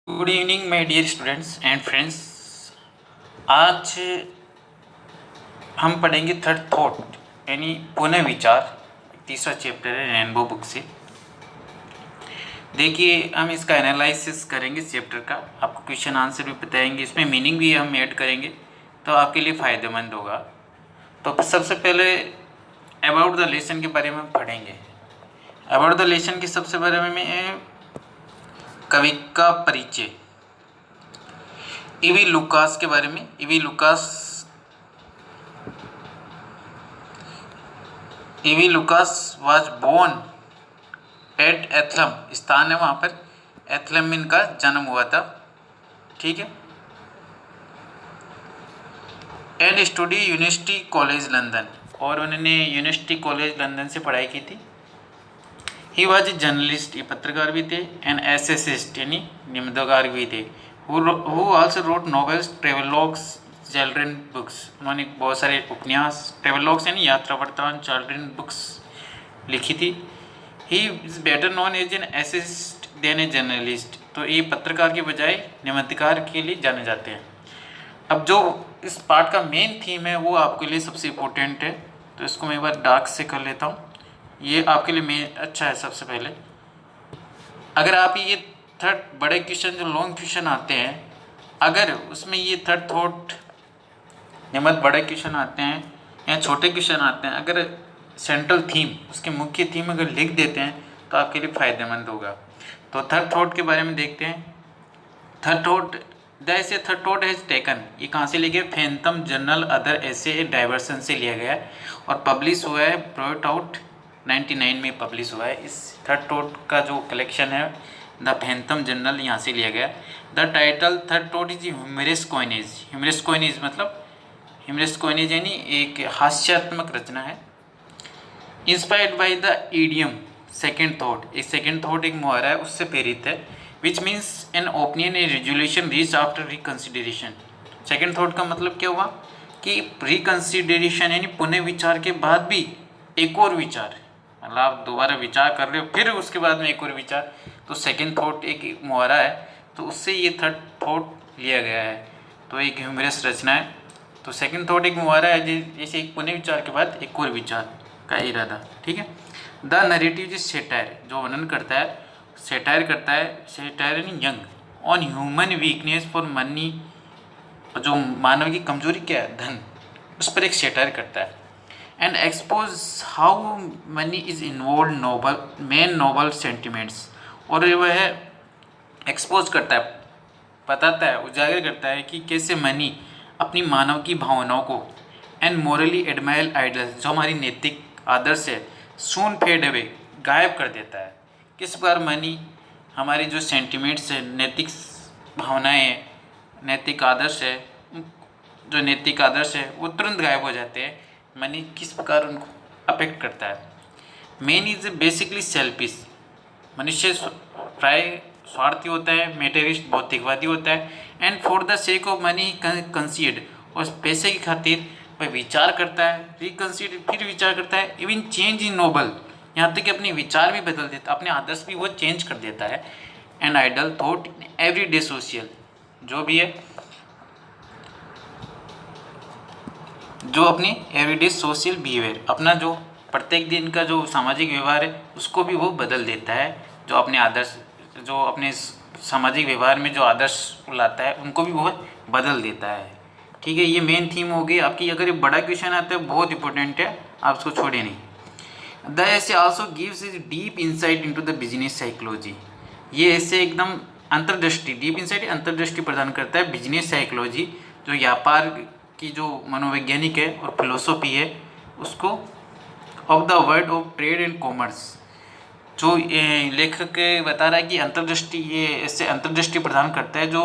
Good evening my dear students and friends. आज हम पढ़ेंगे थर्ड थॉट यानी पुनः विचार। तीसरा चैप्टर है रेनबो बुक से। देखिए, हम इसका एनालिसिस करेंगे इस चैप्टर का, आपको क्वेश्चन आंसर भी बताएंगे, इसमें मीनिंग भी हम ऐड करेंगे तो आपके लिए फ़ायदेमंद होगा। तो सबसे पहले अबाउट द लेसन के बारे में पढ़ेंगे। अबाउट द लेसन के सबसे बारे में कवि का परिचय। ईवी लुकास के बारे में। E V Lucas was born at एथलम, स्थान है वहाँ पर एथलम में इनका जन्म हुआ था, ठीक है। And study university college London, और उन्होंने यूनिवर्सिटी कॉलेज लंदन से पढ़ाई की थी। ही वाज ए जर्नलिस्ट, ये पत्रकार भी थे, एंड एसेसिस्ट यानी निबंधकार भी थे। Who also wrote novels, travelogues, children books. उन्होंने बहुत सारे उपन्यास, ट्रेवलॉग्स यानी यात्रा वृत्तांत, चिल्ड्रन बुक्स लिखी थी। He is better known as an essayist than a journalist, तो ये पत्रकार के बजाय निबंधकार के लिए जाने जाते हैं। अब जो इस पार्ट का मेन थीम है वो आपके लिए सबसे इम्पोर्टेंट है, तो इसको मैं एक बार डार्क से कर लेता हूँ। ये आपके लिए मेन अच्छा है। सबसे पहले अगर आप ये थर्ड बड़े क्वेश्चन जो लॉन्ग क्वेश्चन आते हैं, अगर उसमें ये थर्ड थॉट नियमित बड़े क्वेश्चन आते हैं या छोटे क्वेश्चन आते हैं, अगर सेंट्रल थीम उसके मुख्य थीम अगर लिख देते हैं तो आपके लिए फ़ायदेमंद होगा। तो थर्ड थॉट के बारे में देखते हैं। Third thought third thought has taken, ये कहाँ से लिया गया? फैंथम जर्नल अदर ऐसे डाइवर्सन से लिया गया है और पब्लिश हुआ है, ब्रॉट आउट 99 में पब्लिश हुआ है। इस थर्ड थॉट का जो कलेक्शन है द फैंथम जर्नल, यहाँ से लिया गया। The title third thought is humorous coinage. Humorous coinage मतलब ह्यूमरस कॉइनेज यानी एक हास्यात्मक रचना है। Inspired by the idiom second thought, एक सेकेंड थॉट एक मुहावरा है उससे प्रेरित है। Which means an opinion a resolution reach after reconsideration. Second thought का मतलब क्या हुआ कि रिकन्सिडरेशन यानी पुनः विचार के बाद भी एक और विचार, मतलब आप दोबारा विचार कर रहे हो फिर उसके बाद में एक और विचार, तो सेकेंड थॉट एक मुहावरा है, तो उससे ये थर्ड थॉट लिया गया है। तो एक ह्यूमरस रचना है, तो सेकेंड थॉट एक मुहावरा है, जैसे एक पुनः विचार के बाद एक और विचार का इरादा, ठीक है। द नरेटिव इज सेटायर, जो वर्णन करता है, सेटायर करता है, सेटायर यानी young on human weakness for money, जो मानव की कमजोरी क्या है, धन, उस पर एक सेटायर करता है। And expose how money is involve noble men noble sentiments, और वह एक्सपोज करता है, बताता है, उजागर करता है कि कैसे मनी अपनी मानव की भावनाओं को एंड मोरली एडमायर्ड आइडल्स, जो हमारी नैतिक आदर्श है, सून फेड अवे, गायब कर देता है। किस प्रकार मनी हमारी जो सेंटिमेंट्स है, नैतिक भावनाएं हैं, नैतिक आदर्श है, जो नैतिक आदर्श है वो तुरंत गायब हो जाते हैं। मनी किस प्रकार उनको अफेक्ट करता है। मैन इज बेसिकली सेल्फिश, मनुष्य प्राय स्वार्थी होता है, मेटेरिस्ट भौतिकवादी होता है। And for the sake of money कंसीड, और पैसे की खातिर वह विचार करता है, रिकंसीड फिर विचार करता है, इवन चेंज इन नोबल, यहाँ तक कि अपने विचार भी बदल देता है, अपने आदर्श भी वो चेंज कर देता है। And idol thought every day social, जो भी है, जो अपनी एवरीडे सोशल बिहेवियर, अपना जो प्रत्येक दिन का जो सामाजिक व्यवहार है उसको भी वो बदल देता है। जो अपने आदर्श, जो अपने सामाजिक व्यवहार में जो आदर्श लाता है उनको भी वो बदल देता है, ठीक है। ये मेन थीम हो गई आपकी। अगर ये बड़ा क्वेश्चन आता है बहुत इंपॉर्टेंट है, आप उसको छोड़े नहीं। द ऐसे also gives is deep insight into the business psychology, ये ऐसे एकदम अंतर्दृष्टि, डीप इंसाइट अंतर्दृष्टि प्रदान करता है बिजनेस साइकोलॉजी, जो व्यापार की जो मनोवैज्ञानिक है और फिलोसॉफी है उसको, of the word of trade and commerce. जो लेखक बता रहा है कि अंतर्दृष्टि, ये इससे अंतर्दृष्टि प्रदान करता है जो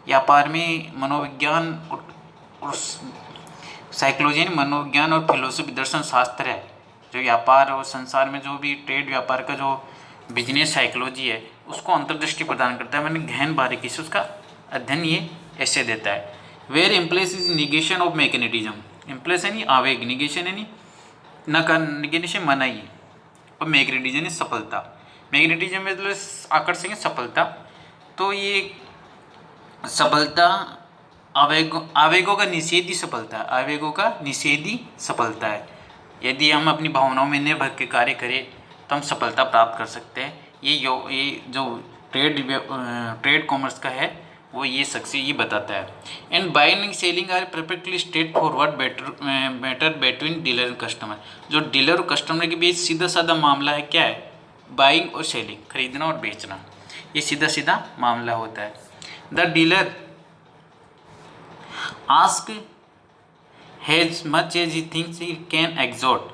व्यापार में मनोविज्ञान और साइकोलॉजी यानी मनोविज्ञान और फिलोसॉफी दर्शन शास्त्र है, जो व्यापार और संसार में जो भी ट्रेड व्यापार का जो बिजनेस साइकोलॉजी है उसको अंतर्दृष्टि प्रदान करता है, मैंने गहन बारीकी से उसका अध्ययन ये ऐसे देता है। Where impulse is negation of mechanism, impulse यानी आवेग, निगेशन यानी निगेशन मनाई, और मैग्नेटिज्म यानी सफलता। मैग्नेटिज्म मतलब आकर्षण सफलता। तो ये सफलता आवेगों का निषेध ही सफलता है, आवेगों का निषेध ही सफलता है। यदि हम अपनी भावनाओं में निर्भर के कार्य करें तो हम सफलता प्राप्त कर सकते हैं। ये जो ट्रेड कॉमर्स का है वो ये सक्सेस ये बताता है। And buying and selling are perfectly straightforward matter between dealer and customer. जो डीलर और कस्टमर के बीच सीधा साधा मामला है क्या है, बाइंग और सेलिंग, खरीदना और बेचना, ये सीधा सीधा मामला होता है। The dealer asks as much as he thinks he can extort.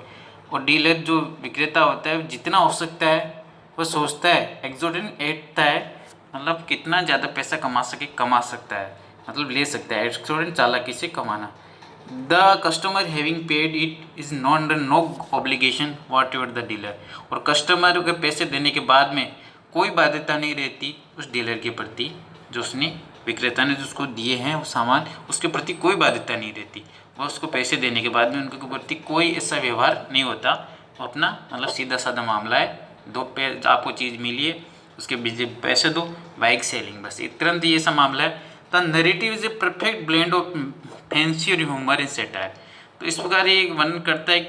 और डीलर जो विक्रेता होता है जितना हो सकता है वो सोचता है, एग्जॉट ऐटता है मतलब कितना ज़्यादा पैसा कमा सकता है, मतलब ले सकता है, एग्जॉट चालाकी से कमाना। The customer having paid it is not under no obligation whatever the dealer. और कस्टमर के पैसे देने के बाद में कोई बाध्यता नहीं रहती उस डीलर के प्रति, जो उसने विक्रेता ने जो उसको दिए हैं वो सामान, उसके प्रति कोई बाध्यता नहीं रहती। वह उसको पैसे देने के बाद में उनके प्रति कोई ऐसा व्यवहार नहीं होता। वो अपना मतलब सीधा साधा मामला है, आपको चीज़ मिली है उसके बीच पैसे दो, बाइक सेलिंग, बस तुरंत ये सा मामला है। The narrative is a perfect blend of fancy और ह्यूमर इन सेटायर। तो इस प्रकार ये वर्णन करता है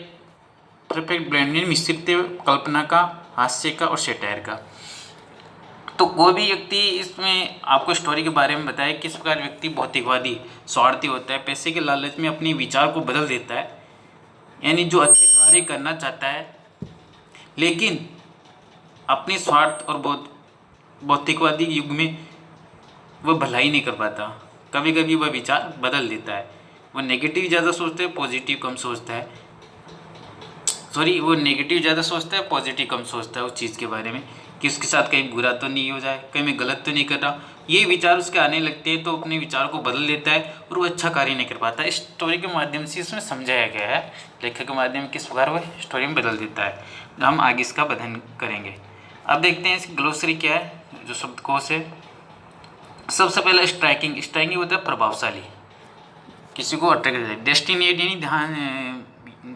परफेक्ट ब्लेंड मिश्रित कल्पना का, हास्य का और सेटायर का। तो कोई भी व्यक्ति इसमें आपको स्टोरी के बारे में बताए किस प्रकार व्यक्ति भौतिकवादी स्वार्थी होता है, पैसे के लालच में अपने विचार को बदल देता है, यानी जो अच्छे कार्य करना चाहता है लेकिन अपने स्वार्थ और भौतिकवादी युग में वह भलाई नहीं कर पाता। कभी कभी वह विचार बदल देता है, वह नेगेटिव ज़्यादा सोचता है, पॉजिटिव कम सोचता है, वो नेगेटिव ज़्यादा सोचता है, पॉजिटिव कम सोचता है उस चीज़ के बारे में कि उसके साथ कहीं बुरा तो नहीं हो जाए, कहीं मैं गलत तो नहीं कर रहा। ये विचार उसके आने लगते हैं तो अपने विचार को बदल देता है और वो अच्छा कार्य नहीं कर पाता। इस स्टोरी के माध्यम से इसमें समझाया गया है, लेखक के माध्यम किस प्रकार वह स्टोरी में बदल देता है। हम आगे इसका अध्ययन करेंगे। अब देखते हैं इसकी ग्लोसरी क्या है, जो शब्दकोश है। सबसे पहले स्ट्राइकिंग, स्ट्राइकिंग होता है प्रभावशाली, किसी को अट्रैक्ट करता है। डेस्टिनेट यानी ध्यान,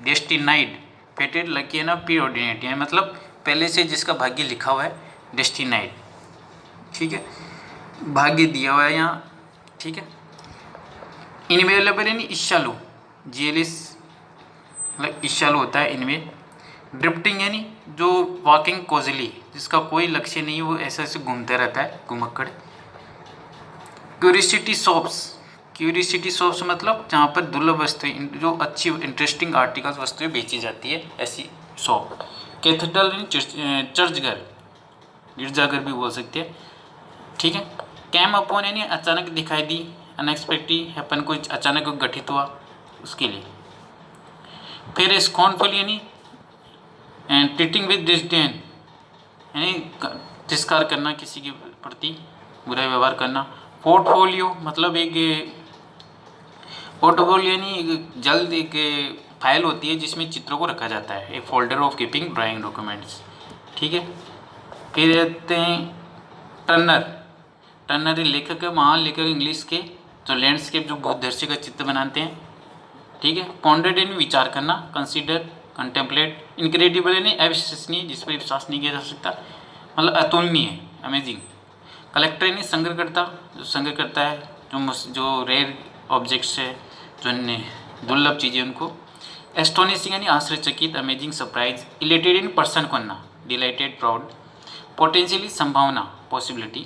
डेस्टिनाइड, फेटेड, लकी है ना, प्री ऑर्डिनेट है मतलब पहले से जिसका भाग्य लिखा हुआ है, डेस्टिनाइड, ठीक है, भाग्य दिया हुआ है यहाँ, ठीक है। इनवेलेबल यानी इच्छालु, जेलिस मतलब इच्छालु होता है इनमें। ड्रिफ्टिंग यानी जो वॉकिंग कोजली, जिसका कोई लक्ष्य नहीं है, वो ऐसे ऐसे घूमते रहता है घुमक्कड़। क्यूरियोसिटी शॉप्स, क्यूरियोसिटी शॉप्स मतलब जहाँ पर दुर्लभ वस्तुएं, जो अच्छी इंटरेस्टिंग आर्टिकल्स वस्तुएं बेची जाती है, ऐसी शॉप। कैथेड्रल यानी चर्चघर, गिरजाघर भी बोल सकते हैं, ठीक है। कैम अपॉन यानी अचानक दिखाई दी, अनएक्सपेक्टेड हैपन, कोई अचानक गठित हुआ उसके लिए। फिर स्कॉर्नफुल यानी ट्रीटिंग विद डिस्डेन यानी तिरस्कार करना, किसी के प्रति बुरा व्यवहार करना। पोर्टफोलियो मतलब पोर्टफोलियो यानी जल्द एक फाइल होती है जिसमें चित्रों को रखा जाता है, एक folder of keeping drawing documents, ठीक है। फिर रहते हैं टर्नर, टर्नर लेखक है, महान लेखक इंग्लिश के, जो लैंडस्केप, जो भूदृश्य का चित्र बनाते हैं, ठीक है। पॉन्डेड यानी विचार करना, कंसीडर, कंटेम्पलेट। इनक्रेडिबल यानी अविश्वसनीय, जिस पर विश्वास नहीं किया जा सकता, मतलब अतुलनीय, अमेजिंग। कलेक्टर यानी संग्रहकर्ता, जो संग्रह करता है जो रेयर ऑब्जेक्ट्स है, जो दुर्लभ चीज़ें उनको। एस्टोनिशिंग यानी आश्चर्यचकित, अमेजिंग, सरप्राइज। इलेटेड यानी प्रसन्न करना, डिलाइटेड, प्राउड। पोटेंशियली संभावना, पॉसिबिलिटी।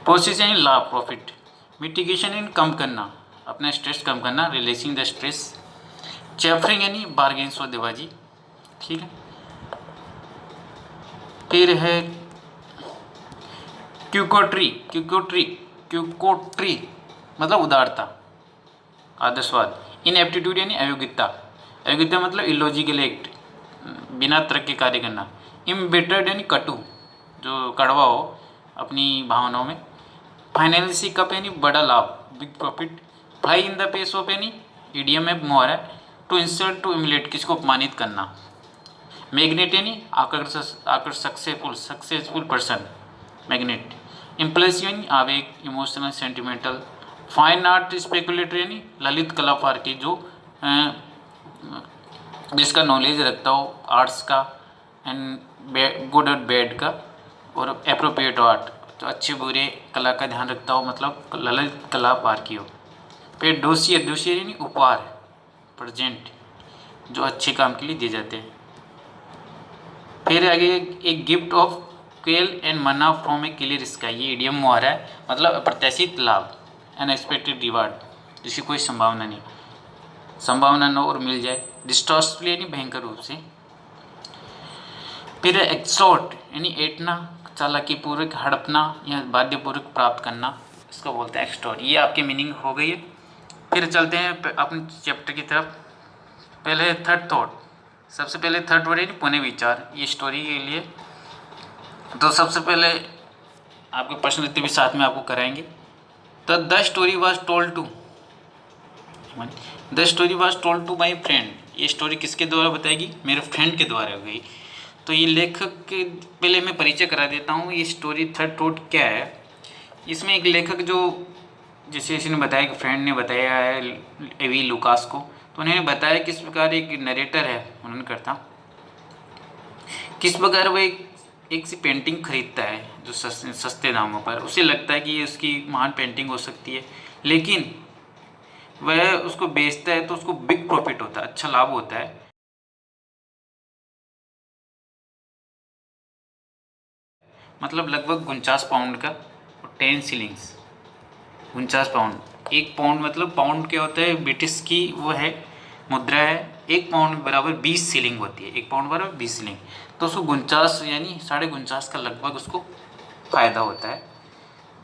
प्रोसेस यानी लाभ, प्रॉफिट। मिटिगेशन यानी कम करना, अपना स्ट्रेस कम करना, रिलीजिंग द स्ट्रेस। चैफरिंग यानी बार्गेन, सौदेबाजी, ठीक है। फिर है क्यूकोट्री, क्यूकोट्री मतलब उदारता, आदर्शवाद। इनएप्टीट्यूड यानी अयोग्यता, अयोग्यता मतलब इलॉजिकल एक्ट, बिना तर्क के कार्य करना। इम्बिटर्ड यानी कटु, जो कड़वा हो अपनी भावनाओं में। फाइनेंसी कप यानी बड़ा लाभ, big profit. Fly in the face of यानी ईडियम में मोहर है, टू इंसल्ट, टू इमुलेट, किसको अपमानित करना। मैग्नेट यानी सक्सेसफुल पर्सन, मैग्नेट। इम्पल्सिव यानी आवेग, emotional, sentimental. Fine art speculator यानी ललित कला पार्टी, जो जिसका नॉलेज रखता हो आर्ट्स का एंड गुड और बैड का, और एप्रोप्रिएट आर्ट तो अच्छे बुरे कला का ध्यान रखता हो, मतलब ललित कला पार की हो। फिर डोसियर, डोसियर यानी उपहार, प्रेजेंट, जो अच्छे काम के लिए दिए जाते हैं। फिर आगे एक गिफ्ट ऑफ क्वेल एंड मना फ्रॉम ए क्लियर स्काई, ये इडियम मुहावरा है, मतलब अप्रत्याशित लाभ, अनएक्सपेक्टेड रिवार्ड, जिसकी कोई संभावना नहीं, संभावना न हो और मिल जाए। डिस्ट्रस्टफुल यानी भयंकर रूप से। फिर एक्सटॉर्ट यानी ऐंठना, चालाकी पूर्वक हड़पना या बाध्यपूर्वक प्राप्त करना, इसको बोलते हैं एक्सटॉर्ट। ये आपकी मीनिंग हो गई है। फिर चलते हैं अपने चैप्टर की तरफ। पहले थर्ड थॉट, सबसे पहले थर्ड वर्ड यानी पुण्य विचार, ये स्टोरी के लिए। तो सबसे पहले आपके प्रश्न भी साथ में आपको कराएंगे। तो the story was told to, the story was told to my friend, ये स्टोरी किसके द्वारा बताएगी? मेरे फ्रेंड के द्वारा हो गई। तो ये लेखक के पहले मैं परिचय करा देता हूँ। ये स्टोरी थर्ड थॉट क्या है? इसमें एक लेखक जो, जैसे इसने बताया कि फ्रेंड ने बताया है एवी लुकास को, तो उन्होंने बताया किस प्रकार एक नरेटर है, उन्होंने करता किस प्रकार वो एक सी पेंटिंग खरीदता है जो सस्ते दामों पर, उसे लगता है कि ये उसकी महान पेंटिंग हो सकती है, लेकिन वह उसको बेचता है तो उसको बिग प्रॉफिट होता है, अच्छा लाभ होता है। मतलब लगभग 49 पाउंड का, और 10 शिलिंग्स, 49 पाउंड, एक पाउंड मतलब पाउंड क्या होता है ब्रिटिश की वो है मुद्रा है, एक पाउंड बराबर 20 शिलिंग होती है, एक पाउंड बराबर 20 शिलिंग, तो उसको 49 यानी 49.5 का लगभग उसको फ़ायदा होता है।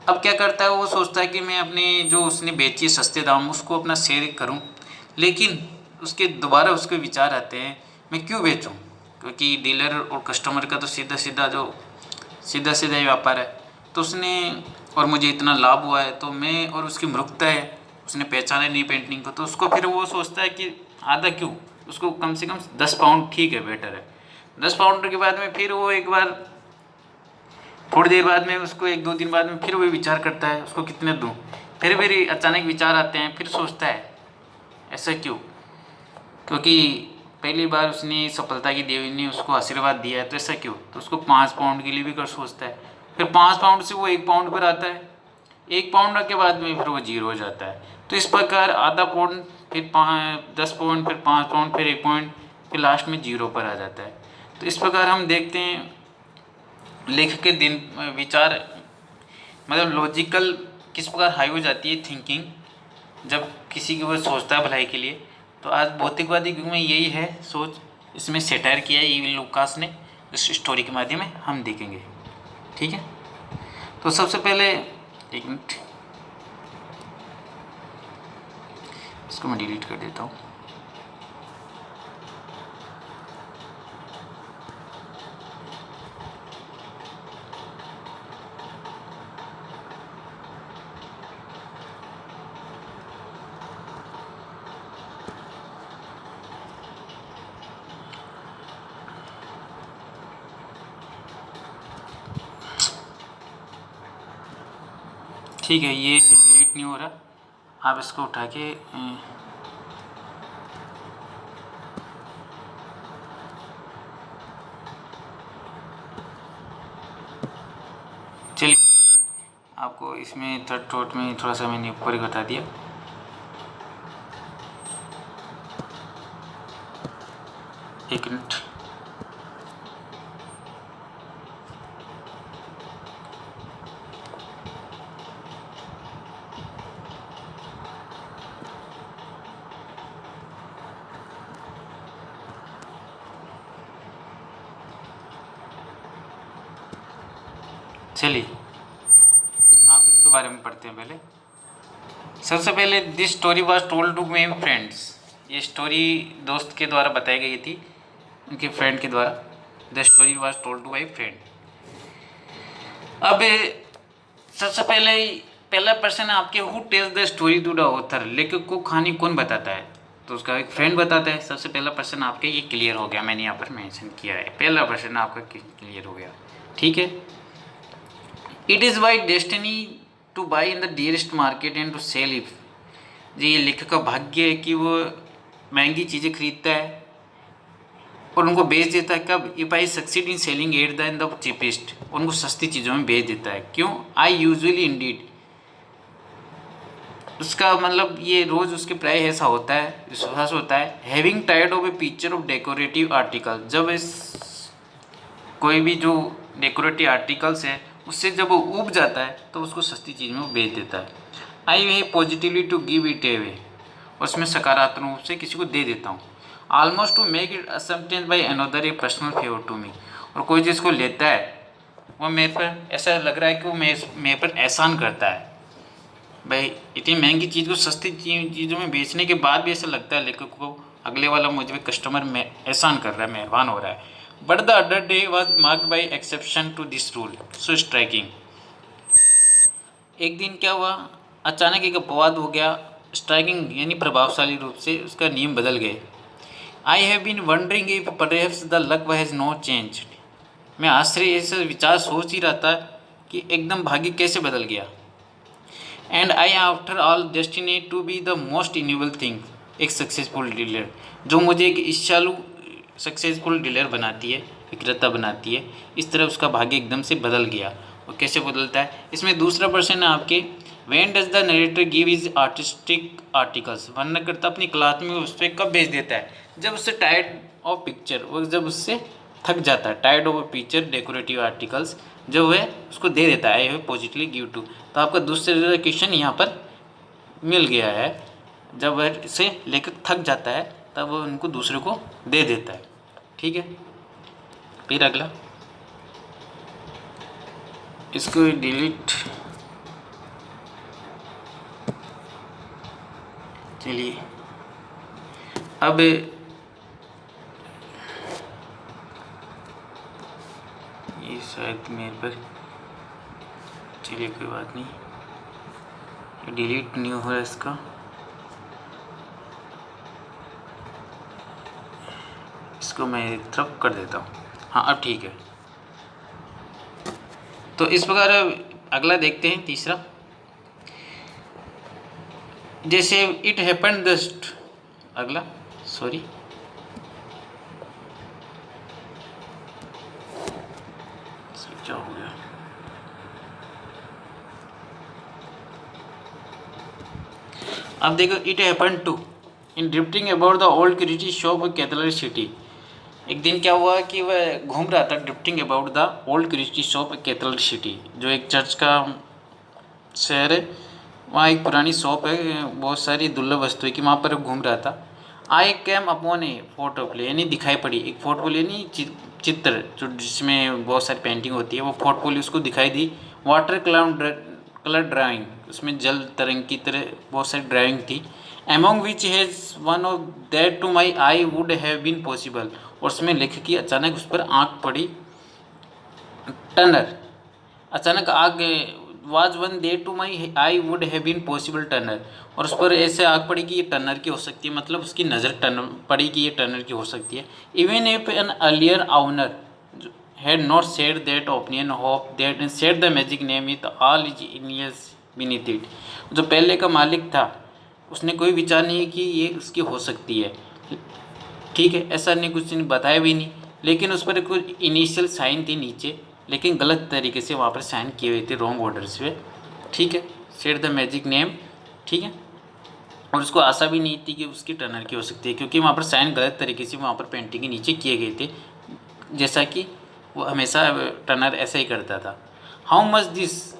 अब क्या करता है, वो सोचता है कि मैं अपने जो उसने बेची सस्ते दाम उसको अपना शेयर करूं, लेकिन उसके दोबारा उसके विचार आते हैं मैं क्यों बेचूं, क्योंकि डीलर और कस्टमर का तो सीधा सीधा ही व्यापार है। तो उसने, और मुझे इतना लाभ हुआ है, तो मैं, और उसकी मूर्खता है, उसने पहचाना नहीं पेंटिंग को, तो उसको फिर वो सोचता है कि आधा क्यों, उसको कम से कम 10 पाउंड ठीक है, बेटर है। 10 पाउंड के बाद में फिर वो एक बार, थोड़ी देर बाद में उसको, 1-2 दिन बाद में फिर वो विचार करता है उसको कितने दूँ, फिर अचानक विचार आते हैं, फिर सोचता है ऐसा क्यों, क्योंकि पहली बार उसने सफलता की देवी ने उसको आशीर्वाद दिया है, तो ऐसा क्यों, तो उसको 5 पाउंड के लिए भी कर सोचता है। फिर 5 पाउंड से वो 1 पाउंड पर आता है, 1 पाउंड के बाद में फिर वो 0 हो जाता है। तो इस प्रकार आधा पाउंड, फिर 10 पाउंड, फिर 5 पाउंड, फिर 1 पाउंड, फिर लास्ट में 0 पर आ जाता है। तो इस प्रकार हम देखते हैं लेखक के दिन विचार, मतलब लॉजिकल किस प्रकार हाई हो जाती है थिंकिंग जब किसी की वो सोचता है भलाई के लिए। तो आज भौतिकवादी युग में यही है सोच, इसमें सेटायर किया है ईवी लुकास ने, इस स्टोरी के माध्यम में हम देखेंगे। ठीक है, तो सबसे पहले एक मिनट, इसको मैं डिलीट कर देता हूँ। ठीक है, ये डिलीट नहीं हो रहा, आप इसको उठा के चलिए, आपको इसमें थर्ड थॉट में थोड़ा सा मैंने ऊपर ही बता दिया। एक मिनट, चलिए आप इसके बारे में पढ़ते हैं। पहले सबसे पहले this story was told to my friends, ये स्टोरी दोस्त के द्वारा बताई गई थी, उनके फ्रेंड के द्वारा। The story was told to my friend. अब सबसे पहला पर्सन आपके who tells the story to the author, लेखक को कहानी कौन बताता है, तो उसका एक फ्रेंड बताता है। सबसे पहला पर्सन आपके ये क्लियर हो गया, मैंने यहाँ पर मेंशन किया है, पहला पर्सन आपका क्लियर हो गया। ठीक है, it is by destiny to buy in the dearest market and to sell if, जी ये लेखक का भाग्य है कि वो महंगी चीज़ें खरीदता है और उनको बेच देता है कब, if I succeed in selling at the in the cheapest, उनको सस्ती चीज़ों में बेच देता है। क्यों, आई यूजुअली इंडीड, उसका मतलब ये रोज़ उसके प्राय ऐसा होता है, विश्वास होता है। Having tied off a picture of decorative article, जब इस कोई भी जो डेकोरेटिव आर्टिकल्स है उससे जब वो उब जाता है तो उसको सस्ती चीज़ में वो बेच देता है। I way positively to give it away, उसमें सकारात्मक रूप से किसी को दे देता हूँ। Almost to make it acceptance by another a personal favour to me, और कोई जिसको लेता है वो मेरे पर ऐसा लग रहा है कि वो मेरे पर एहसान करता है। भाई इतनी महंगी चीज़ को सस्ती चीज़ों में बेचने के बाद भी ऐसा लगता है लेखक को अगले वाला मुझे कस्टमर में एहसान कर रहा है, मेहरबान हो रहा है। But the other day was marked by exception to this rule so striking. एक दिन क्या हुआ, अचानक एक अपवाद हो गया, स्ट्राइकिंग यानी प्रभावशाली रूप से उसका नियम बदल गए। I have been wondering if perhaps the luck has no change, मैं आश्चर्य ऐसा विचार सोच ही रहा था कि एकदम भाग्य कैसे बदल गया। And I after all destined to be the most enable thing, एक सक्सेसफुल डीलर, जो मुझे एक ईर्ष्यालु सक्सेसफुल डीलर बनाती है, विक्रेता बनाती है। इस तरह उसका भाग्य एकदम से बदल गया। और कैसे बदलता है, इसमें दूसरा पर्सन है आपके, when does the narrator give is artistic articles, वर्णनकर्ता अपनी कलात्मक वस्तुएं कब भेज देता है, जब उससे टायर्ड ऑफ पिक्चर, वो जब उससे थक जाता है, tired of picture decorative articles, जब वह उसको दे देता है, वह पॉजिटिवली गिव टू। तो आपका दूसरा क्वेश्चन यहाँ पर मिल गया है, जब वह इसे लेकर थक जाता है तब वह उनको दूसरे को दे देता है। ठीक है, फिर अगला, इसको डिलीट, चलिए अब ये शायद मेरे पर, चलिए कोई बात नहीं, डिलीट नहीं हो रहा इसका, इसको मैं एक तरफ कर देता हूँ। हाँ अब ठीक है। तो इस प्रकार अगला देखते हैं, तीसरा, जैसे इट हैपन जस्ट, अगला सॉरी क्या हो गया, अब देखो, it happen to in drifting about the old curiosity shop of Cathler city. एक दिन क्या हुआ कि वह घूम रहा था drifting about the old curiosity shop of Cathler city, जो एक चर्च का शहर है, वहाँ एक पुरानी शॉप है, बहुत सारी दुर्लभ वस्तुएं की, वहाँ पर घूम रहा था। I came upon A photo play, यानी दिखाई पड़ी एक फोटोफोली, यानी चित्र जो जिसमें बहुत सारी पेंटिंग होती है, वो फोटोफोली उसको दिखाई दी। वाटर कलर ड्राइंग, उसमें जल तरंग की तरह बहुत सारी ड्राइंग थी। Among which has one of that to my eye would have been possible, और उसमें लेखक की अचानक उस पर आँख पड़ी। टनर, अचानक आग, was one day to my eye would have been possible Turner, और उस पर ऐसे आग पड़ी कि ये टनर की हो सकती है, मतलब उसकी नज़र पड़ी कि ये टनर की हो सकती है। Even if an earlier owner had not said that opinion hope that said the magic name with all is genius beneath it, जो पहले का मालिक था उसने कोई विचार नहीं कि ये उसकी हो सकती है। ठीक है, ऐसा नहीं कुछ नहीं बताया भी नहीं, लेकिन उस पर कुछ इनिशियल साइन थी नीचे, लेकिन गलत तरीके से वहाँ पर साइन किए हुए थे, रॉन्ग ऑर्डर्स पे। ठीक है, सेड द मैजिक नेम, ठीक है, और उसको आशा भी नहीं थी कि उसकी टनर की हो सकती है, क्योंकि वहाँ पर साइन गलत तरीके से वहाँ पर पेंटिंग के नीचे किए गए थे, जैसा कि वो हमेशा टनर ऐसा ही करता था। हाउ मच दिस,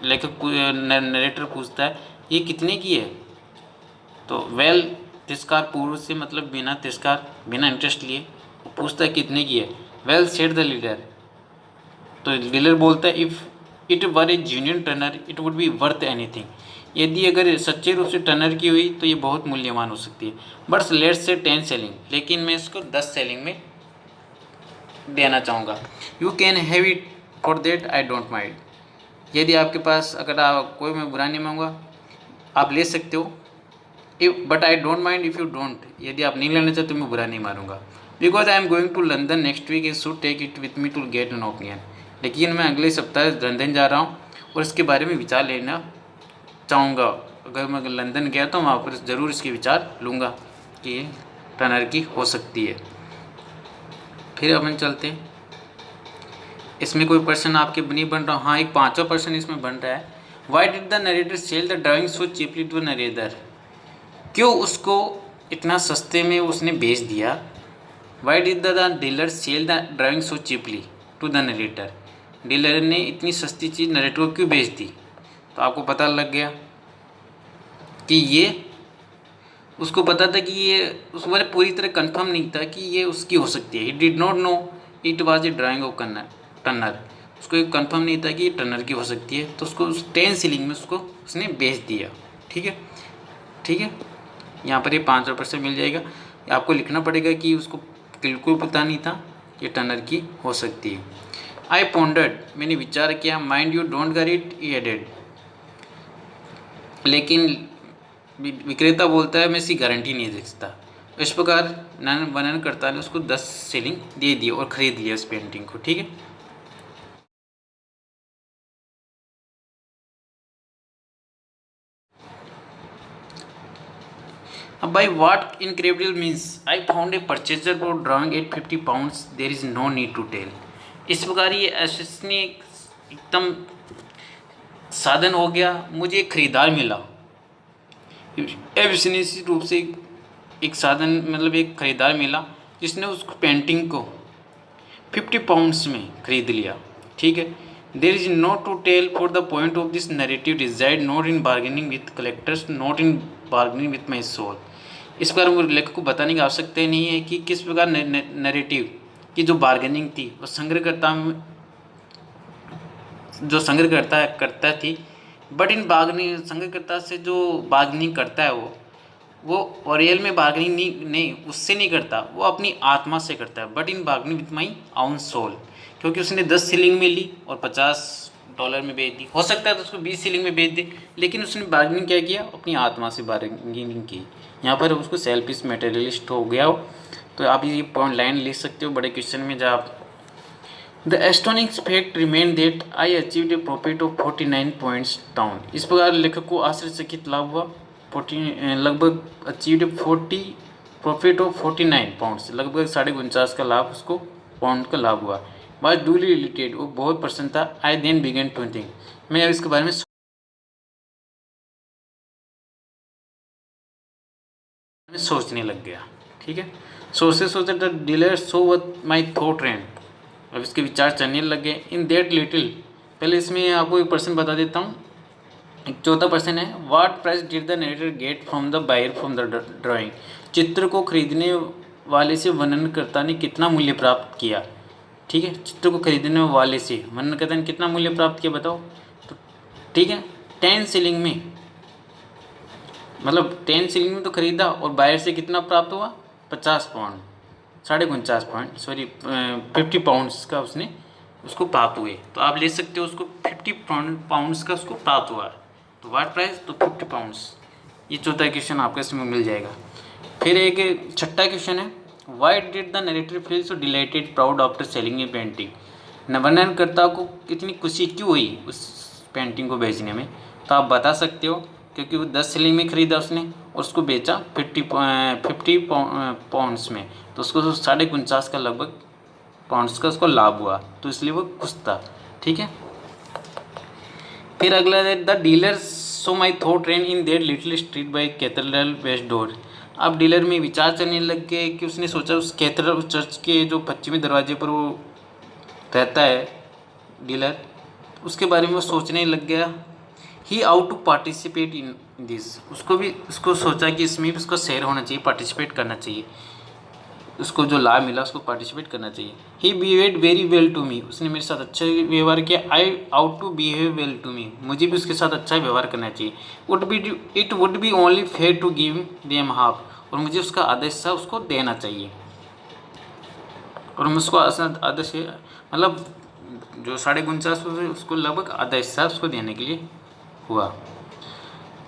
लेखक नरेटर पूछता है ये कितने की है, तो वेल तिरस्कार पूर्व से मतलब बिना तिरस्कार, बिना इंटरेस्ट लिए पूछता है कितने की है। वेल सेड द लीडर, तो डीलर बोलता है if it were a genuine Turner it would be worth anything, यदि अगर सच्चे रूप से टनर की हुई तो ये बहुत मूल्यवान हो सकती है। बट लेट्स से 10 सेलिंग, लेकिन मैं इसको 10 सेलिंग में देना चाहूँगा। You can have it for that I don't mind, यदि आपके पास, अगर आप कोई, मैं बुरा नहीं मांगूंगा, आप ले सकते हो। If but I don't mind if you don't, यदि आप नहीं लेना चाहते तो मैं बुरा नहीं मारूंगा। Because I am going to London next week, is should take it with me to get an opinion, लेकिन मैं अगले सप्ताह लंदन जा रहा हूँ और इसके बारे में विचार लेना चाहूँगा। अगर मैं लंदन गया तो वहाँ पर ज़रूर इसके विचार लूँगा कि ये टनर की हो सकती है। फिर अपन चलते हैं, इसमें कोई प्रश्न आपके नहीं बन रहा। हाँ, एक 5वां प्रश्न इसमें बन रहा है, why did the narrator sell the drawing so cheaply to narrator, क्यों उसको इतना सस्ते में उसने बेच दिया। Why did the dealer sell the drawing so cheaply to the narrator, dealer ने इतनी सस्ती चीज़ नरेटर को क्यों बेच दी। तो आपको पता लग गया कि ये उसको पता था कि ये उसको पूरी तरह कंफर्म नहीं था कि ये उसकी हो सकती है। He did not know it was a drying of Turner, उसको ये कंफर्म नहीं था कि ये टर्नर की हो सकती है, तो उसको 10 सीलिंग में उसको उसने बेच दिया। ठीक है, ठीक है, यहाँ पर ये 5 % मिल जाएगा। आपको लिखना पड़ेगा कि उसको बिल्कुल पता नहीं था कि टर्नर की हो सकती है। आई पॉन्डर्ड, मैंने विचार किया, mind you don't get it, he added, लेकिन विक्रेता बोलता है मैं इसकी गारंटी नहीं दे सकता। इस प्रकार वर्णनकर्ता ने उसको 10 सीलिंग दे दी और ख़रीद लिया उस पेंटिंग को। ठीक है, अब भाई what incredible means, I found a purchaser for drawing at 50 pounds, there is no need to tell. इस प्रकार ये ऐसे एकदम साधन हो गया, मुझे एक खरीदार मिला, अविश्वसनीय रूप से एक साधन मतलब एक खरीदार मिला जिसने उस पेंटिंग को 50 पाउंड्स में खरीद लिया। ठीक है, there is no to tell for the point of this narrative decided not in bargaining with collectors not in bargaining with my soul. इस प्रकार लेखक को बताने की आवश्यकता नहीं है कि किस प्रकार नैरेटिव की जो बार्गेनिंग थी वो संग्रहकर्ता जो संग्रहकर्ता करता थी, बट इन बार्गेनिंग संग्रहकर्ता से जो बार्गेनिंग करता है वो रियल में बार्गेनिंग नहीं उससे नहीं करता, वो अपनी आत्मा से करता है। बट इन बार्गेनिंग विथ माई आउन सोल, क्योंकि उसने 10 सीलिंग में ली और $50 में बेच दी। हो सकता है तो उसको 20 सीलिंग में बेच दे, लेकिन उसने बार्गेनिंग क्या किया, अपनी आत्मा से बार्गेनिंग की। यहाँ पर उसको सेल्फिश मटेरियलिस्ट हो गया हो। तो आप ये पॉइंट लाइन लिख सकते हो बड़े क्वेश्चन में, जब आप the astonish fact remain that I achieved A profit of 49 points down. इस प्रकार लेखक को आश्चर्यचकित लाभ हुआ, लगभग अचीव्ड 40 प्रॉफिट ऑफ 49 पाउंड्स, लगभग 49.5 का लाभ उसको पाउंड का लाभ हुआ। वाज डूली रिलेटेड, वो बहुत प्रसन्न था। आई देन बिगेन टू थिंक, मैं अब इसके बारे में सोचने लग गया। ठीक है, सोचते सोचते the dealer so what my thought ran, अब इसके विचार चलने लग गए। इन दैट लिटिल, पहले इसमें आपको एक प्रश्न बता देता हूँ। एक 14 प्रश्न है, what price did the narrator get from the buyer from the drawing. चित्र को खरीदने वाले से वर्णनकर्ता ने कितना मूल्य प्राप्त किया। ठीक है, चित्र को खरीदने वाले से वर्णनकर्ता ने कितना मूल्य प्राप्त किया बताओ। तो ठीक है, 10 सीलिंग में, मतलब 10 सीलिंग में तो खरीदा, और बायर से कितना प्राप्त हुआ, 50 पाउंड, 49.5 पॉइंट 50 पाउंड्स का उसको प्राप्त हुए। तो आप ले सकते हो उसको 50 पाउंड्स का उसको प्राप्त हुआ। तो वाट प्राइस, तो 50 पाउंड्स। ये चौथा क्वेश्चन आपको इसमें मिल जाएगा। फिर एक छठा क्वेश्चन है, why did the narrator feel so delighted proud after selling a painting. वर्णनकर्ता को कितनी खुशी क्यों हुई उस पेंटिंग को बेचने में। तो आप बता सकते हो, क्योंकि वो 10 सीलिंग में खरीदा उसने और उसको बेचा 50 पाउंड्स में, तो उसको 49.5 का लगभग पाउंड्स का उसको लाभ हुआ, तो इसलिए वो खुश था। ठीक है, फिर अगला है, the dealer so my thought ran in their little street by cathedral west door. अब डीलर में विचार चलने लग गए कि उसने सोचा उस कैथेड्रल चर्च के जो पश्चिमी दरवाजे पर वो रहता है डीलर, उसके बारे में वो सोचने लग गया। He ought to participate in this, उसको सोचा कि इसमें भी उसको शेयर होना चाहिए, पार्टिसिपेट करना चाहिए, उसको जो लाभ मिला उसको पार्टिसिपेट करना चाहिए। He behaved very well to me, उसने मेरे साथ अच्छा व्यवहार किया। I ought to behave well to me, मुझे भी उसके साथ अच्छा व्यवहार करना चाहिए। It would be only fair to give them half, और मुझे उसका आधा हिस्सा उसको देना चाहिए। और मैं उसको आधा से मतलब जो 49.5 उसको लगभग आधा हिस्सा उसको देने के लिए हुआ।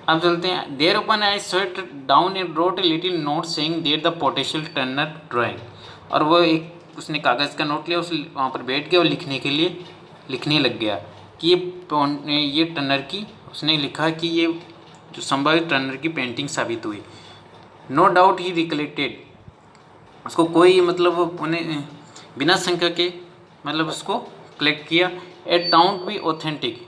अब चलते हैं, there open I sat down and wrote a little note saying there the potential Turner drawing. और वो एक उसने कागज़ का नोट लिया, उस वहाँ पर बैठ गया और लिखने लग गया कि ये टर्नर की, उसने लिखा कि ये जो संभावित टर्नर की पेंटिंग साबित हुई। नो डाउट ही रिकलेक्टेड, उसको कोई मतलब उन्हें बिना शंका के मतलब उसको कलेक्ट किया। ए टाउन बी ऑथेंटिक,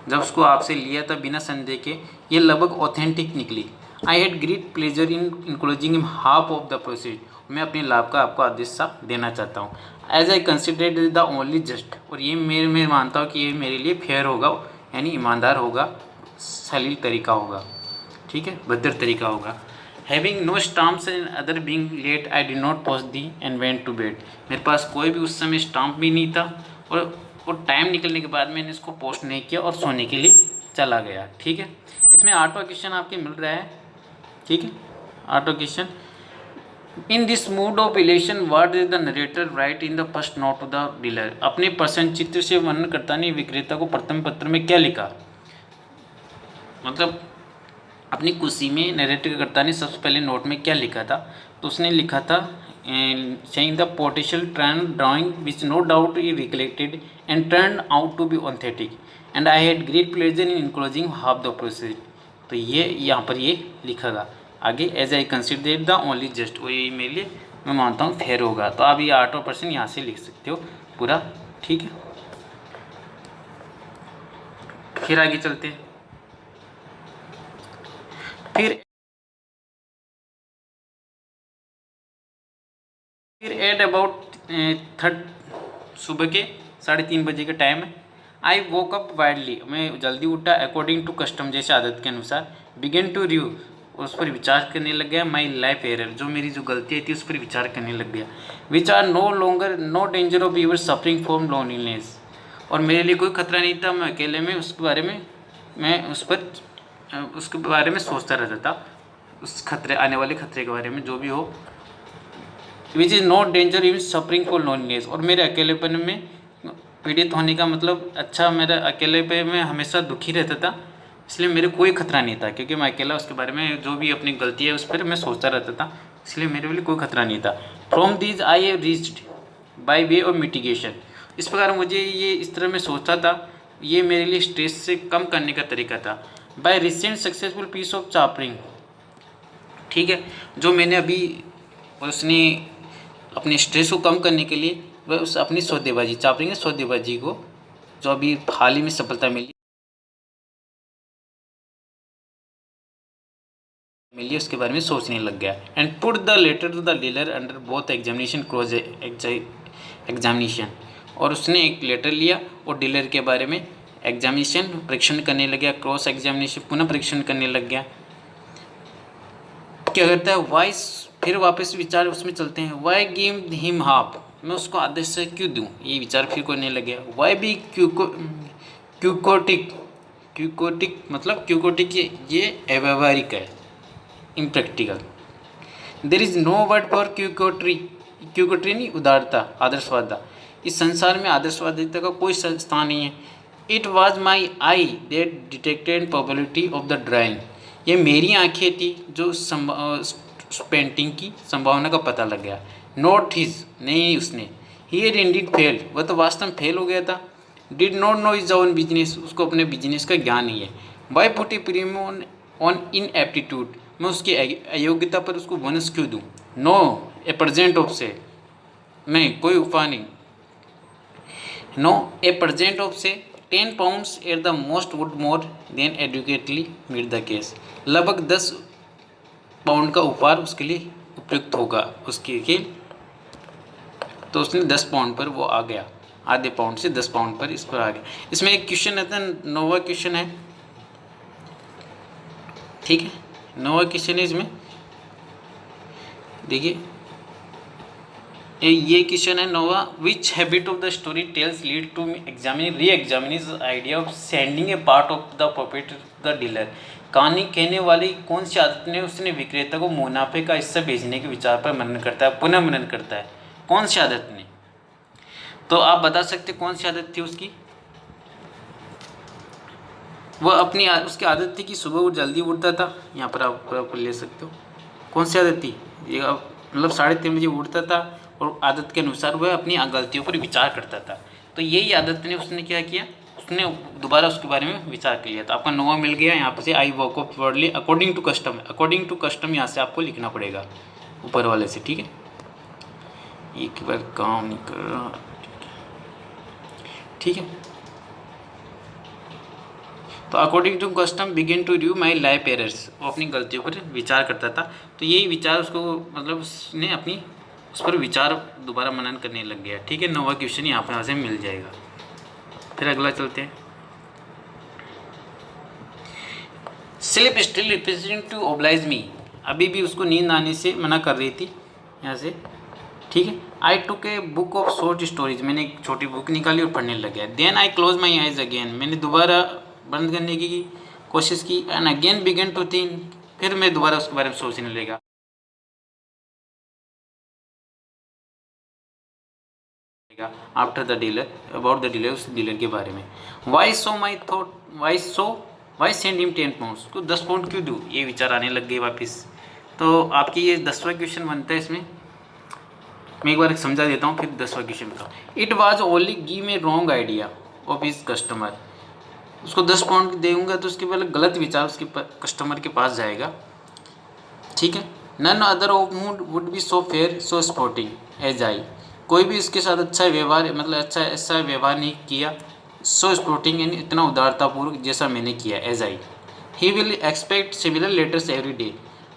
जब उसको आपसे लिया था बिना संदेह के, ये लगभग ऑथेंटिक निकली। I had great pleasure in enclosing in half of the proceed, मैं अपने लाभ का आपको आदेश सा देना चाहता हूँ। As I considered the only just, और ये मैं मानता हूँ कि ये मेरे लिए फेयर होगा, यानी ईमानदार होगा, सलील तरीका होगा, ठीक है, भद्र तरीका होगा। Having no stamps and other being late I did not post the and went to bed, मेरे पास कोई भी उस समय स्टाम्प भी नहीं था और टाइम निकलने के बाद मैंने इसको पोस्ट नहीं किया और सोने के लिए चला गया, ठीक है। इसमें ऑटो क्वेश्चन आपके मिल रहा है, ठीक है, auto question. In this mood of election what is the narrator write in the first note to the dealer, अपने प्रसन्न चित्र से वर्णनकर्ता ने विक्रेता को प्रथम पत्र में क्या लिखा, मतलब अपनी खुशी में नरेटरकर्ता ने सबसे पहले नोट में क्या लिखा था, तो उसने लिखा था saying the potential trend drawing which no doubt he recollected and turned out to be authentic and I had great pleasure in enclosing half the process, तो ये यहाँ पर ये लिखेगा आगे as I consider the only just, वो ये मेरे लिए मैं मानता हूँ फेयर होगा। तो आप ये 8% यहाँ से लिख सकते हो पूरा, ठीक है। फिर आगे चलते हैं। फिर एट अबाउट सुबह के 3:30 बजे का टाइम है। आई वोक अप वाइडली, मैं जल्दी उठा, अकॉर्डिंग टू कस्टम, जैसे आदत के अनुसार। बिगिन टू रिव्यू, उस पर विचार करने लग गया। माई लाइफ एरर, जो मेरी जो गलतियाँ थी उस पर विचार करने लग गया। Which are no longer no danger of your suffering from loneliness, और मेरे लिए कोई खतरा नहीं था, मैं अकेले में उसके बारे में उसके बारे में सोचता रहता था, उस खतरे, आने वाले खतरे के बारे में जो भी हो। Which is not danger in suffering for loneliness, और मेरे अकेलेपन में पीड़ित होने का मतलब अच्छा, मेरा अकेले में हमेशा दुखी रहता था, इसलिए मेरे कोई खतरा नहीं था, क्योंकि मैं अकेला उसके बारे में जो भी अपनी गलती है उस पर मैं सोचता रहता था, इसलिए मेरे लिए कोई खतरा नहीं था। From these I have reached by way of mitigation, इस प्रकार मुझे ये इस तरह मैं सोचता था, ये मेरे लिए स्ट्रेस से कम करने का तरीका था। By recent successful piece of chaffering, ठीक है, जो मैंने अभी उसने अपने स्ट्रेस को कम करने के लिए वह उस अपनी सौदेबाजी, चापरिंग है सौदेबाजी को, जो अभी हाल ही में सफलता मिली उसके बारे में सोचने लग गया। And put the letter to the dealer under both examination cross examination, और उसने एक लेटर लिया और डीलर के बारे में एग्जामिनेशन परीक्षण करने लग गया, क्रॉस एग्जामिनेशन पुनः परीक्षण करने लग गया। क्या करता है, वाइस, फिर वापस विचार उसमें चलते हैं। वाई गिव हिम हाफ, मैं उसको आदेश से क्यों दूँ, ये विचार फिर करने लग गया। वाई बी क्यूकोटिक मतलब क्यूकोटिक ये अव्यवहारिक है, impractical. There is no word for quixotry नहीं, उदारता, आदर्शवादा, इस संसार में आदर्शवादिता का कोई स्थान नहीं है। It was my I that detected probability of the drawing, ये मेरी आंखें थी जो पेंटिंग की संभावना का पता लग गया। नॉट हिज, नहीं उसने। ही हैड इंडीड फेल्ड, वह तो वास्तव में फेल हो गया था। Did not know is own business, उसको अपने बिजनेस का ज्ञान नहीं है। Buy put A premium on in aptitude, मैं उसकी अयोग्यता पर उसको बोनस क्यों दूँ। नो ए प्रेजेंट ऑफ से, नहीं कोई उपाय नहीं। नो ए प्रेजेंट ऑफ से 10 pounds at the most would more than adequately meet the case, लगभग 10 पाउंड का उपहार उसके लिए उपयुक्त होगा उसके के, तो उसने 10 पाउंड पर वो आ गया, आधे पाउंड से 10 पाउंड पर इस पर आ गया। इसमें एक क्वेश्चन आता है, नोवा क्वेश्चन है, ठीक है, नोवा क्वेश्चन है। इसमें देखिए ये क्वेश्चन है नोवा, which habit of the storyteller's lead to examining reexamining idea of sending a part of the profit to the dealer, कहानी कहने वाली कौन सी आदत ने उसने विक्रेता को मुनाफे का हिस्सा भेजने के विचार पर मनन करता है, पुनः मनन करता है, कौन सी आदत ने। तो आप बता सकते कौन सी आदत थी उसकी। वह अपनी उसकी आदत थी कि सुबह वो जल्दी उठता था, यहाँ पर आप ले सकते हो कौन सी आदत थी, मतलब 3:30 बजे उठता था और आदत के अनुसार वह अपनी गलतियों पर विचार करता था। तो यही आदत ने उसने क्या किया, उसने दोबारा उसके बारे में विचार कर लिया। तो आपका नोवा मिल गया। यहाँ पर से I walk up worldly according to custom, according to custom यहाँ से आपको लिखना पड़ेगा ऊपर वाले से, ठीक है। एक बार काम नहीं कर रहा, ठीक है। तो according to custom begin to review my life errors, वो अपनी गलतियों पर विचार करता था। तो यही विचार उसको मतलब उसने अपनी उस पर विचार दोबारा मनन करने लग गया, ठीक है। 9वां क्वेश्चन यहाँ से मिल जाएगा। फिर अगला चलते हैं। Sleep still representing to oblige me, अभी भी उसको नींद आने से मना कर रही थी यहाँ से, ठीक है। I took a book of short stories, मैंने एक छोटी बुक निकाली और पढ़ने लग गया। Then I close my eyes again, मैंने दोबारा बंद करने की कोशिश की। And again began to think, फिर मैं दोबारा उसके बारे में सोचने लगा। After the dealer, about the dealer, उस डीलर के बारे में। Why so my thought, why send him 10 pounds, को 10 पाउंड क्यों दूँ, ये विचार आने लग गए वापस। तो आपकी ये 10वां क्वेश्चन बनता है। इसमें मैं एक बार समझा देता हूँ, फिर 10वां क्वेश्चन बताओ। It was only give a wrong idea of his customer, उसको 10 पाउंड देऊँगा तो उसके पहले गलत विचार उसके कस्टमर के पास जाएगा, ठीक है। None other of mood would be so fair so sporting as I, कोई भी इसके साथ अच्छा व्यवहार मतलब अच्छा ऐसा व्यवहार नहीं किया, सो स्पोर्टिंग यानी इतना उदारतापूर्वक जैसा मैंने किया, as I. He will expect similar letters every day,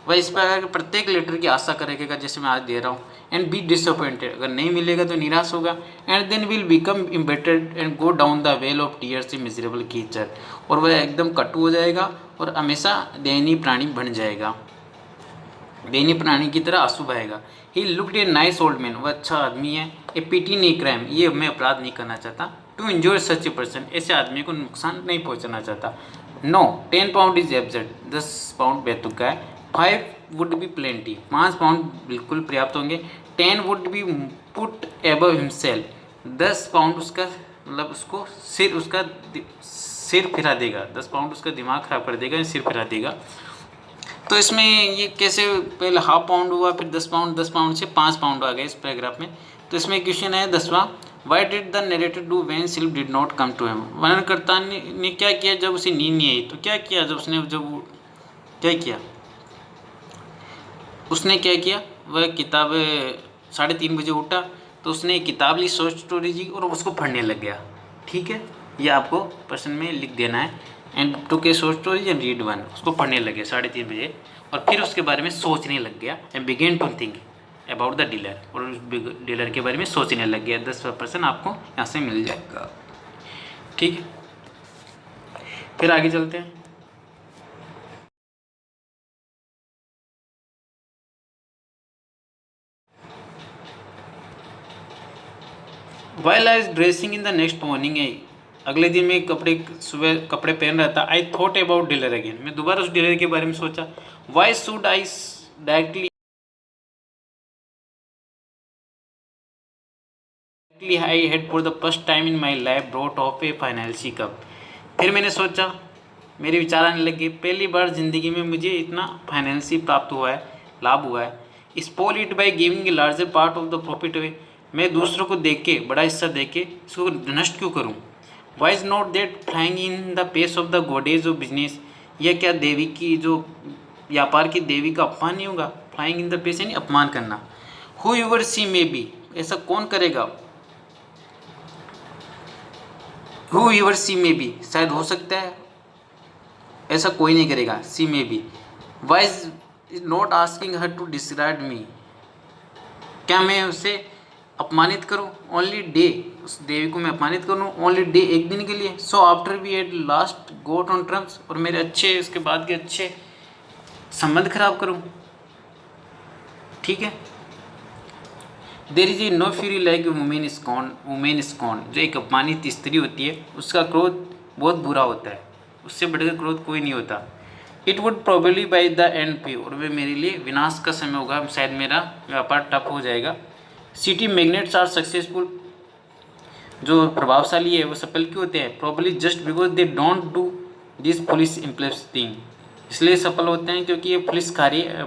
वह इस प्रकार के प्रत्येक लेटर की आशा करेगा जैसे मैं आज दे रहा हूँ। एंड बी डिसअपॉइंटेड, अगर नहीं मिलेगा तो निराश होगा। And then will become embittered and go down the well of tears a miserable creature, और वह एकदम कटु हो जाएगा और हमेशा दयनीय प्राणी बन जाएगा, दयनीय प्राणी की तरह आंसू बहेगा। He looked a nice old man, वह अच्छा आदमी है। ए पिटी नहीं क्राइम, ये मैं अपराध नहीं करना चाहता। To injure such a person, ऐसे आदमी को नुकसान नहीं पहुंचाना चाहता। No 10 pound is absurd, 10 pound बेतुका है। 5 वुड बी प्लेंटी, 5 पाउंड बिल्कुल पर्याप्त होंगे। 10 would be put above himself, 10 pound उसका मतलब उसको सिर फिरा देगा, 10 पाउंड उसका दिमाग खराब कर देगा, सिर फिरा देगा। तो इसमें ये कैसे, पहले हाफ पाउंड हुआ, फिर 10 पाउंड, 10 पाउंड से 5 पाउंड आ गए इस पैराग्राफ में। तो इसमें क्वेश्चन है 10वां, why did the narrator do when sleep did not come to him, वर्णनकर्ता ने क्या किया जब उसे नींद नहीं आई। तो क्या किया क्या किया उसने क्या किया, वह किताब 3:30 बजे उठा, तो उसने किताब ली, शॉर्ट स्टोरी जी, और उसको पढ़ने लग गया, ठीक है। ये आपको प्रश्न में लिख देना है। एंड टू के शॉर्ट स्टोरीज एंड रीड 1, उसको पढ़ने लग गया 3:30 बजे, और फिर उसके बारे में सोचने लग गया। And began to think about the dealer, और उस डीलर के बारे में सोचने लग गया। 10% आपको यहाँ से मिल जाएगा, ठीक है। फिर आगे चलते हैं। While I was dressing in the next morning, अगले दिन मैं सुबह कपड़े पहन रहा था। I thought about dealer again, मैं दोबारा उस डीलर के बारे में सोचा। Why should I directly I had for the first time in my life brought of a financial cup, फिर मैंने सोचा, मेरे विचार आने लगे, पहली बार ज़िंदगी में मुझे इतना फाइनेंशियल प्राप्त हुआ है, लाभ हुआ है। Spoil it by giving a larger part of the profit away, मैं दूसरों को देख के, बड़ा हिस्सा देख के इसको नष्ट क्यों करूं। Why is not that flying in the face of the goddess of business, यह क्या देवी की जो व्यापार की देवी का अपमान नहीं होगा। फ्लाइंग इन द पेस यानी अपमान करना। Whoever she may be, ऐसा कौन करेगा। Whoever she may be, शायद हो सकता है, ऐसा कोई नहीं करेगा। She may be. Why is not asking her to describe me, क्या मैं उसे अपमानित करूं। ओनली डे, उस देवी को मैं अपमानित करूं ओनली डे, एक दिन के लिए। So after we at last got on terms, और मेरे अच्छे उसके बाद के अच्छे संबंध खराब करूं, ठीक है। There is a no fury like women scorn, जो एक अपमानित स्त्री होती है उसका क्रोध बहुत बुरा होता है, उससे बढ़कर क्रोध कोई नहीं होता। It would probably by the end पे, और वे मेरे लिए विनाश का समय होगा, शायद मेरा व्यापार ठप हो जाएगा। सिटी मैग्नेट्स आर सक्सेसफुल, जो प्रभावशाली है वो सफल क्यों होते हैं। Probably just because they don't do this foolish impulse thing, इसलिए सफल होते हैं क्योंकि ये पुलिस कार्य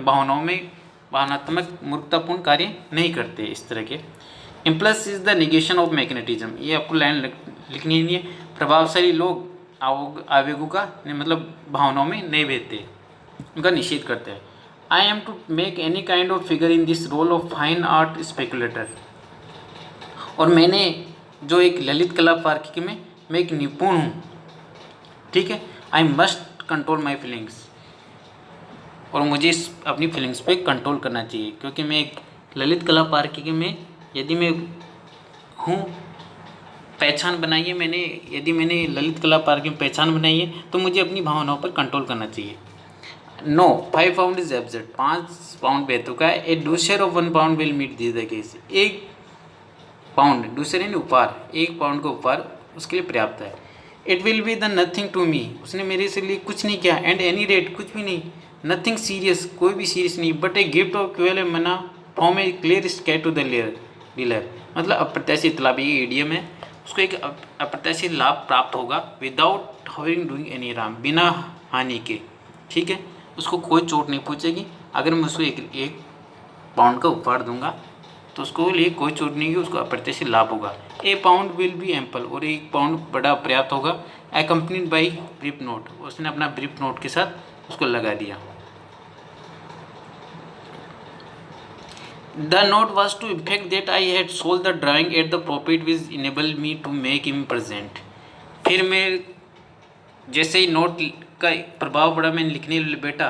भावनात्मक मूर्खतापूर्ण कार्य नहीं करते इस तरह के। Impulse is the negation of magnetism, ये आपको लाइन लिखनी नहीं है। प्रभावशाली लोग आवेगों का मतलब भावनाओं में नहीं बहते, उनका निषेध करते हैं। I am to make any kind of figure in this role of fine art speculator, और मैंने जो एक ललित कला पार्किंग में मैं एक निपुण हूँ, ठीक है। I must control my feelings, और मुझे अपनी फीलिंग्स पे कंट्रोल करना चाहिए, क्योंकि मैं एक ललित कला पार्किंग में यदि मैं हूँ, पहचान बनाई है मैंने, यदि मैंने ललित कला पार्किंग में पहचान बनाई है तो मुझे अपनी भावनाओं पर कंट्रोल करना चाहिए। No 5 pound is absurd, 5 pound बेतुका है। A douceur of 1 pound will meet this the case, 1 pound douceur यानी उपहार, 1 पाउंड का उपहार उसके लिए पर्याप्त है। It will be the nothing to me, उसने मेरे से लिए कुछ नहीं किया। एंड एनी रेट, कुछ भी नहीं। नथिंग सीरियस, कोई भी सीरियस नहीं। But a gift of quail manna from a clear sky to the dealer, मतलब अप्रत्याशित लाभ, ये ईडियम है। उसको एक अप्रत्याशित लाभ प्राप्त होगा without harming doing any harm, बिना हानि के, ठीक है। उसको कोई चोट नहीं पहुँचेगी अगर मैं उसको एक पाउंड का उपहार दूंगा, तो उसको लिए कोई चोट नहीं होगी, उसको अप्रत्याशित लाभ होगा। ए पाउंड विल बी एम्पल, और 1 पाउंड बड़ा पर्याप्त होगा। एक्कम्पनीड बाई ब्रीफ नोट, उसने अपना ब्रीफ नोट के साथ उसको लगा दिया। The note was to effect that I had sold the drawing at the profit which enable me to make him present. फिर मैं जैसे ही नोट का प्रभाव पड़ा, मैंने लिखने बैठा,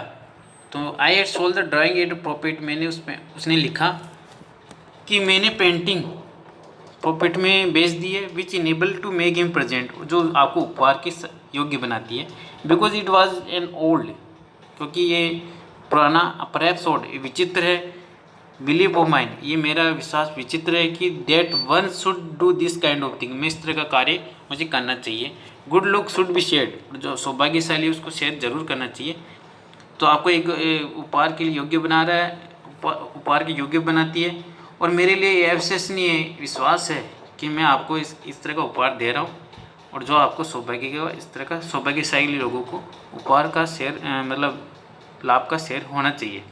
तो I had sold the drawing at profit, मैंने उसने लिखा कि मैंने पेंटिंग प्रॉफिट में बेच दी है, which enable to make him present, जो आपको उपहार के योग्य बनाती है। Because it was an old, क्योंकि ये पुराना, परहैप्स ओल्ड, विचित्र है। बिलीव ऑफ माइंड, ये मेरा विश्वास विचित्र है कि that one should do this kind of thing, मैं इस तरह का कार्य मुझे करना चाहिए। Good luck should be shared, जो सौभाग्यशाली है उसको शेयर जरूर करना चाहिए। तो आपको एक उपहार के लिए योग्य बना रहा है, उपहार के योग्य बनाती है। और मेरे लिए ये अविश्वसनीय विश्वास है कि मैं आपको इस तरह का उपहार दे रहा हूँ, और जो आपको सौभाग्य के, इस तरह का सौभाग्यशाली लोगों को उपहार का शेयर, मतलब लाभ का शेयर होना चाहिए।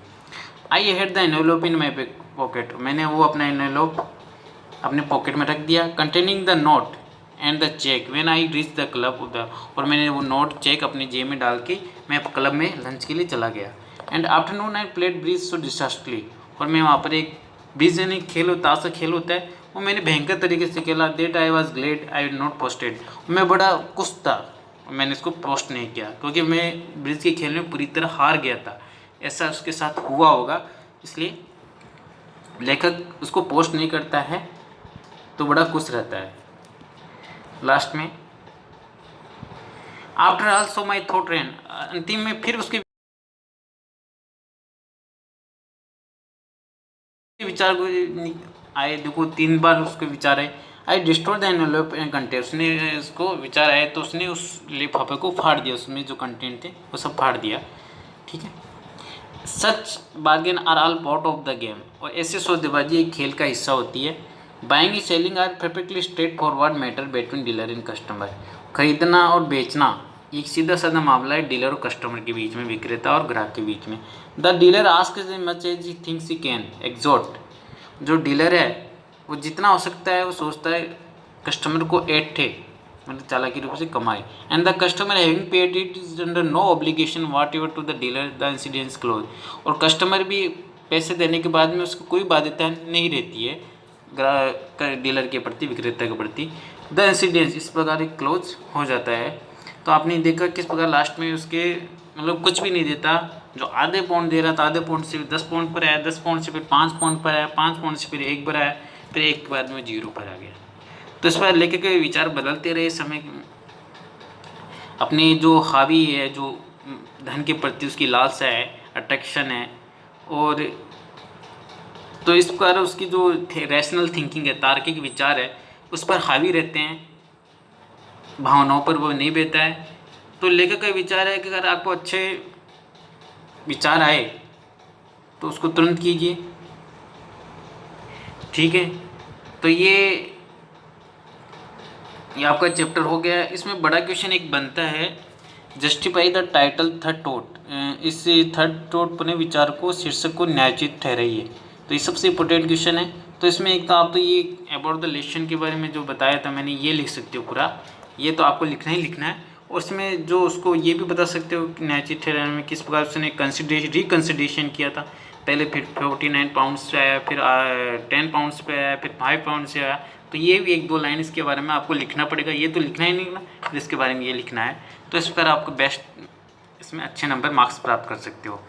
I had the envelope in my pocket, मैंने वो अपना एनवेलप अपने पॉकेट में रख दिया। Containing the note and the cheque when I reach the club, और मैंने वो नोट चेक अपनी जेब में डाल के मैं क्लब में लंच के लिए चला गया। And afternoon I played bridge so distressedly, और मैं वहाँ पर एक ब्रिज यानी खेल, ताश का खेल होता है, वो मैंने भयंकर तरीके से खेला। That I was glad I not posted, मैं बड़ा खुश था, मैंने इसको पोस्ट नहीं किया, क्योंकि मैं ब्रिज के खेल में पूरी तरह हार गया था। ऐसा उसके साथ हुआ होगा, इसलिए लेखक उसको पोस्ट नहीं करता है, तो बड़ा खुश रहता है। लास्ट में आफ्टर ऑल्सो माई थॉट रैन, अंतिम में फिर उसके विचार को आए, देखो 3 बार उसके विचार आए। आई destroy the envelope and content, उसने उसको विचार आए तो उसने उस लिफाफे को फाड़ दिया, उसमें जो कंटेंट थे वो सब फाड़ दिया, ठीक है। Such bargain are all part of the game, और ऐसे सौदेबाजी एक खेल का हिस्सा होती है। Buying and selling are perfectly straightforward matter between dealer and customer, खरीदना और बेचना एक सीधा साधा मामला है डीलर और कस्टमर के बीच में, विक्रेता और ग्राहक के बीच में। The dealer asks as much as he thinks he can extort, जो डीलर है वो जितना हो सकता है वो सोचता है कस्टमर को ऐंठे, मतलब चालाकी रूप से कमाए। And the customer having paid it is under no obligation whatever to the dealer the incidence close, और कस्टमर भी पैसे देने के बाद में उसको कोई बाध्यता नहीं रहती है ग्राहक डीलर के प्रति, विक्रेता के प्रति। द इंसिडेंस इस प्रकार एक क्लोज हो जाता है। तो आपने देखा किस प्रकार लास्ट में उसके मतलब कुछ भी नहीं देता, जो आधे पाउंड दे रहा था आधे पाउंड से 10 पाउंड पर आया, 10 पाउंड से फिर 5 पाउंड पर आया, 5 पाउंड से फिर 1 पर आया, फिर 1 के बाद में 0 पर आ गया। तो इस पर लेखक के विचार बदलते रहे समय, अपनी जो हावी है, जो धन के प्रति उसकी लालसा है, अट्रैक्शन है, और तो इस प्रकार उसकी जो रैशनल थिंकिंग है, तार्किक विचार है, उस पर हावी रहते हैं, भावनाओं पर वो नहीं बेहता है। तो लेखक का विचार है कि अगर आपको अच्छे विचार आए तो उसको तुरंत कीजिए, ठीक है। तो ये आपका चैप्टर हो गया। इसमें बड़ा क्वेश्चन एक बनता है, justify the title third taught, इस थर्ड टॉट पुनः विचार को, शीर्षक को न्यायोचित ठहराइए। तो ये सबसे इम्पोर्टेंट क्वेश्चन है। तो इसमें एक तो आप तो ये अबाउट द लेसन के बारे में जो बताया था मैंने, ये लिख सकते हो पूरा, ये तो आपको लिखना ही लिखना है। और उसमें जो उसको ये भी बता सकते हो कि न्यायोचित ठहराने में किस प्रकार उसने रिकन्सिडरेशन किया था। पहले फिर 49 पाउंड्स पे आया, फिर 10 पाउंड्स पे आया, फिर 5 पाउंड्स से आया। तो ये भी 1-2 लाइन इसके बारे में आपको लिखना पड़ेगा, ये तो लिखना ही नहीं ना, फिर इसके बारे में ये लिखना है। तो इस पर आपको बेस्ट इसमें अच्छे नंबर मार्क्स प्राप्त कर सकते हो।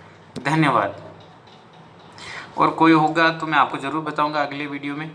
धन्यवाद। और कोई होगा तो मैं आपको ज़रूर बताऊँगा अगले वीडियो में।